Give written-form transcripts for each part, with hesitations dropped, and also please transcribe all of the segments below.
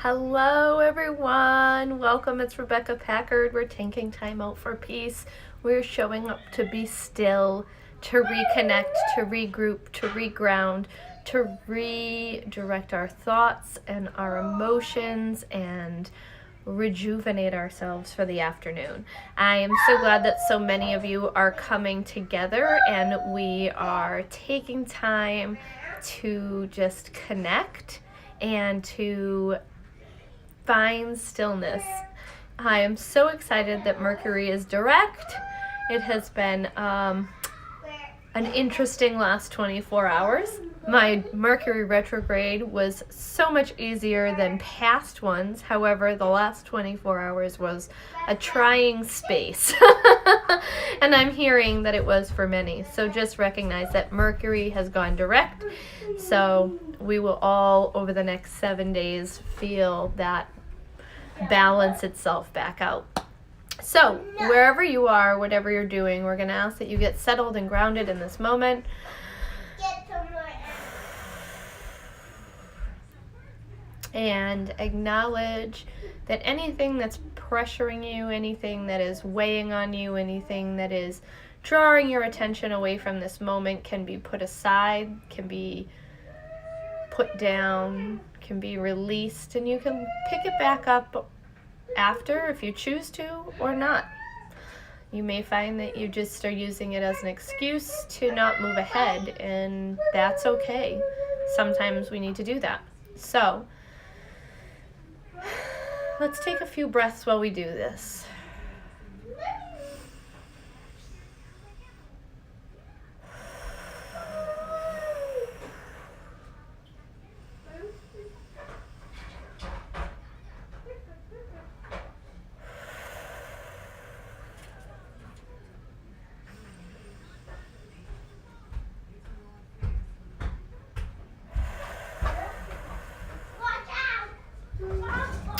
Hello everyone, welcome. It's Rebecca Packard. We're taking time out for peace. We're showing up to be still, to reconnect, to regroup, to reground, to redirect our thoughts and our emotions and rejuvenate ourselves for the afternoon. I am so glad that so many of you are coming together and we are taking time to just connect and to find stillness. I am so excited that Mercury is direct. It has been an interesting last 24 hours. My Mercury retrograde was so much easier than past ones. However, the last 24 hours was a trying space. And I'm hearing that it was for many. So just recognize that Mercury has gone direct. So we will all, over the next 7 days, feel that balance itself back out. So wherever you are, whatever you're doing, we're going to ask that you get settled and grounded in this moment. And acknowledge that anything that's pressuring you, anything that is weighing on you, anything that is drawing your attention away from this moment can be put aside, can be put down, can be released, and you can pick it back up after if you choose to or not. You may find that you just are using it as an excuse to not move ahead, and that's okay. Sometimes we need to do that. So let's take a few breaths while we do this.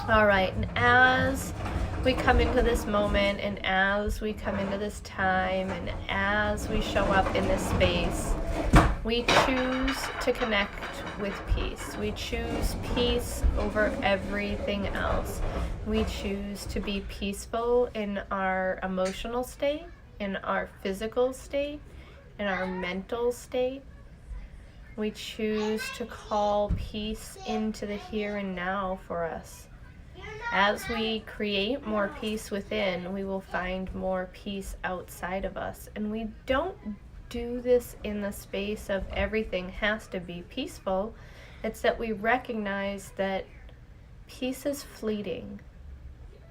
All right, and as we come into this moment and as we come into this time and as we show up in this space, we choose to connect with peace. We choose peace over everything else. We choose to be peaceful in our emotional state, in our physical state, in our mental state. We choose to call peace into the here and now for us. As we create more peace within, we will find more peace outside of us. And we don't do this in the space of everything has to be peaceful. It's that we recognize that peace is fleeting.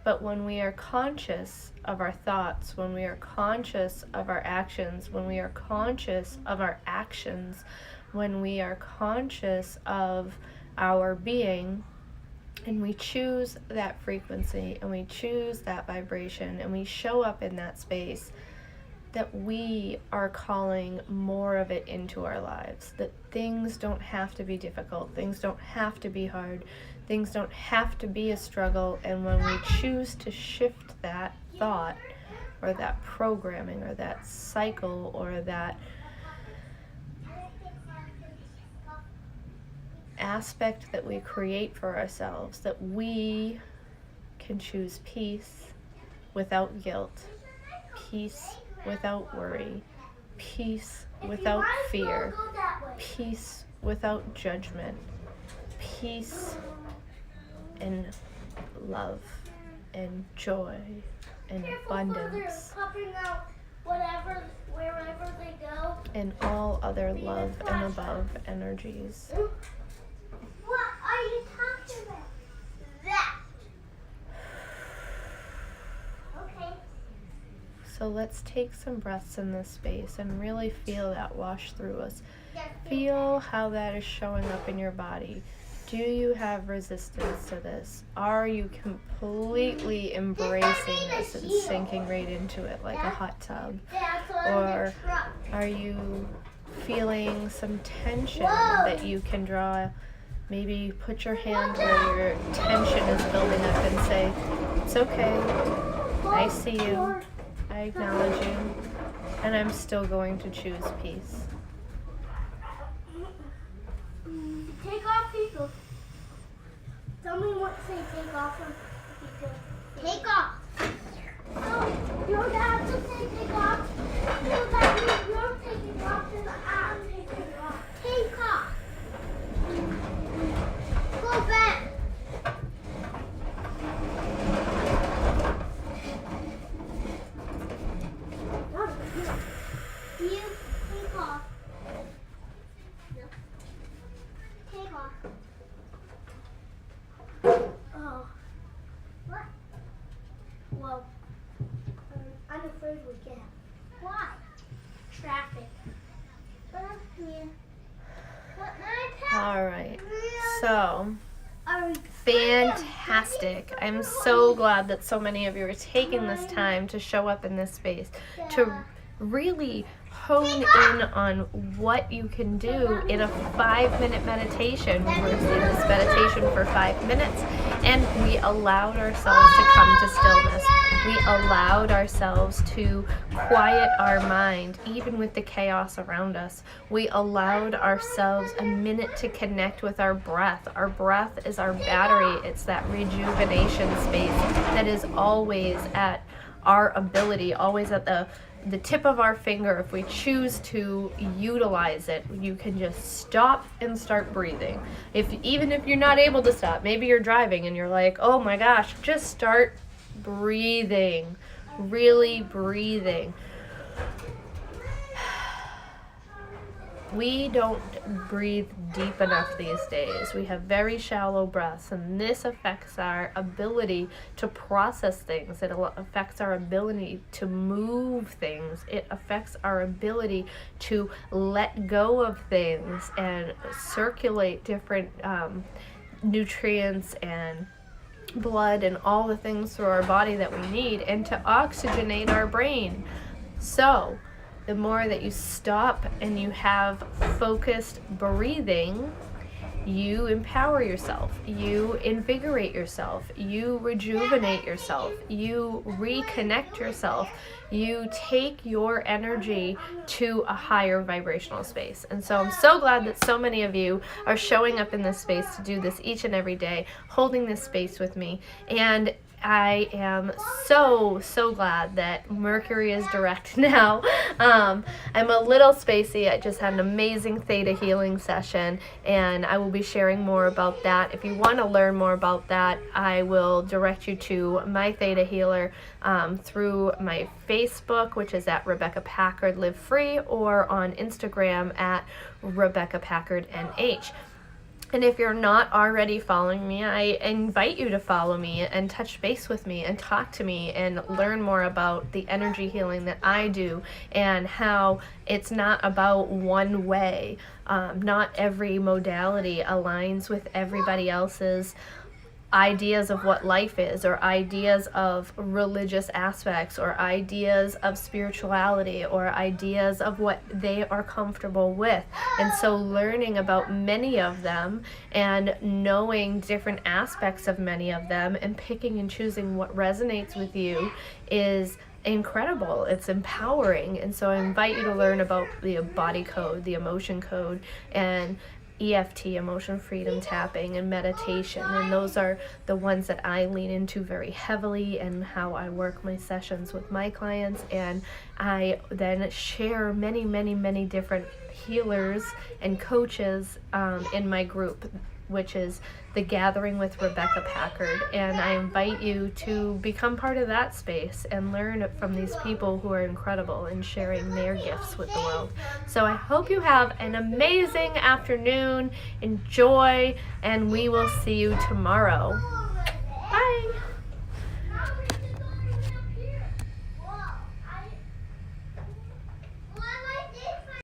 But when we are conscious of our thoughts, when we are conscious of our actions, when we are conscious of our actions, when we are conscious of our being, and we choose that frequency and we choose that vibration and we show up in that space, that we are calling more of it into our lives. That things don't have to be difficult, things don't have to be hard, things don't have to be a struggle. And when we choose to shift that thought or that programming or that cycle or that aspect that we create for ourselves, that we can choose peace without guilt, peace without worry, peace without fear, peace without judgment, peace and love and joy and abundance wherever they go, and all other love and above energies. What are you talking about? That. Okay. So let's take some breaths in this space and really feel that wash through us. Feel how that is showing up in your body. Do you have resistance to this? Are you completely embracing this and sinking right into it like a hot tub? Or are you feeling some tension that you can draw? Maybe put your hand where your tension is building up and say, it's okay, I see you, I acknowledge you, and I'm still going to choose peace. Take off people. Tell me what's take off. Take off. No, you don't have to say take off. That means you're taking off and I'm taking off. Take off. Go back. You take off. No. Take off. Oh. What? Well, I'm afraid we can't. Why? Traffic. All right. So, fantastic. I'm so glad that so many of you are taking this time to show up in this space, to really hone in on what you can do in a 5-minute meditation. We were in this meditation for 5 minutes, and we allowed ourselves to come to stillness. We allowed ourselves to quiet our mind, even with the chaos around us. We allowed ourselves a minute to connect with our breath. Our breath is our battery. It's that rejuvenation space that is always at our ability, always at the tip of our finger. If we choose to utilize it, you can just stop and start breathing. Even if you're not able to stop, maybe you're driving and you're like, oh my gosh, just start breathing, really breathing. We don't breathe deep enough these days. We have very shallow breaths, and this affects our ability to process things. It affects our ability to move things. It affects our ability to let go of things and circulate different nutrients and blood and all the things through our body that we need, and to oxygenate our brain. So the more that you stop and you have focused breathing, you empower yourself, you invigorate yourself, you rejuvenate yourself, you reconnect yourself, you take your energy to a higher vibrational space. And so I'm so glad that so many of you are showing up in this space to do this each and every day, holding this space with me. And I am so glad that Mercury is direct now. I'm a little spacey. I just had an amazing theta healing session, and I will be sharing more about that. If you want to learn more about that, I will direct you to my theta healer through my Facebook, which is at Rebecca Packard Live Free, or on Instagram at Rebecca Packard NH. And if you're not already following me, I invite you to follow me and touch base with me and talk to me and learn more about the energy healing that I do, and how it's not about one way. Not every modality aligns with everybody else's ideas of what life is, or ideas of religious aspects, or ideas of spirituality, or ideas of what they are comfortable with. And so learning about many of them and knowing different aspects of many of them and picking and choosing what resonates with you is incredible. It's empowering. And so I invite you to learn about the body code, the emotion code, and EFT, emotion freedom tapping, and meditation. And those are the ones that I lean into very heavily, and how I work my sessions with my clients. And I then share many different healers and coaches in my group, which is The Gathering with Rebecca Packard. And I invite you to become part of that space and learn from these people who are incredible and sharing their gifts with the world. So I hope you have an amazing afternoon. Enjoy, and we will see you tomorrow. Bye.